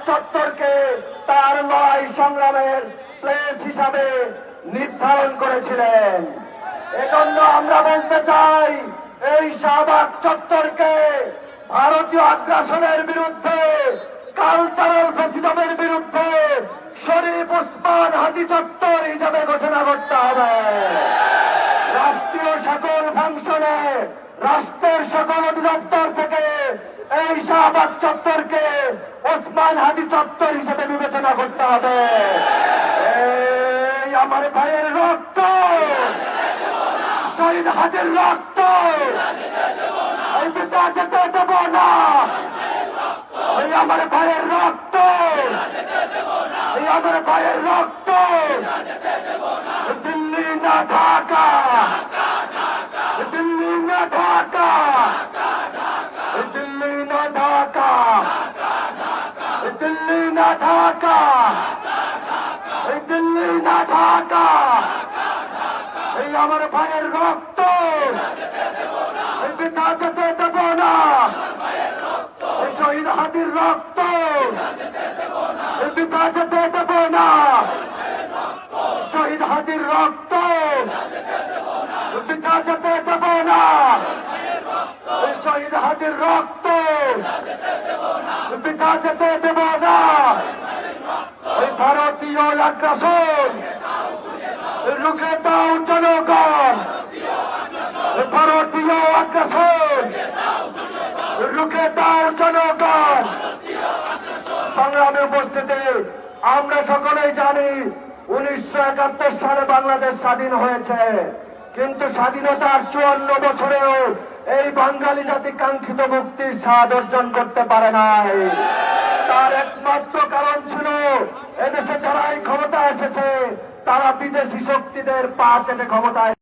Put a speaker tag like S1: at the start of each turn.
S1: চত্বরকে তার লড়াই সংগ্রামের প্লেস হিসাবে নির্ধারণ করেছিলেন। এজন্য আমরা বলতে চাই, এই শাহবাগ চত্বরকে ভারতীয় আগ্রাসনের বিরুদ্ধে, কালচারাল ফ্যাসিজমের বিরুদ্ধে শরীফ ওসমান হাদি চত্বর হিসাবে ঘোষণা করতে হবে। রাষ্ট্রীয় সকল ফাংশনে, রাষ্ট্রের সকল অধিদপ্তর থেকে এই শাহবাগ চত্বরকে ওসমান হাদি চত্বর হিসেবে বিবেচনা করতে হবে। এই আমার ভাইয়ের রক্ত, শহীদ হাদির রক্ত এই পিতা যেতে দেব না। এই আমার ভাইয়ের রক্ত, এই আমার ভাইয়ের রক্ত দিল্লি না ঢাকা, দিল্লি না ঢাকা, দিল্লি না ঢাকা, দিল্লি না ঢাকা, দিল্লি না ঢাকা। এই আমার ভাইয়ের রক্ত এই পিতা যেতে দেব না। এই শহীদ হাদির রক্ত এই পিতা যেতে দেব না। শহীদ হাদির রক্ত এই পিতা যেতে দেব না। এই শহীদ হাদির রক্ত এই পিতা যেতে দেব না। এই ভারতীয় আগ্রাসন রুখে দাও জনগণ, ভারতীয় আগ্রাসন রুখে দাও জনগণ। সংগ্রামে উপস্থিতি, আমরা সকলেই জানি 1971 সালে বাংলাদেশ স্বাধীন হয়েছে, কিন্তু স্বাধীনতার 54 বছরেও এই বাঙালি জাতি কাঙ্ক্ষিত মুক্তির স্বাদ অর্জন করতে পারে নাই। তার একমাত্র কারণ ছিল এদেশে যারাই ক্ষমতা এসেছে তারা বিদেশি শক্তিদের পা চেটে ক্ষমতায়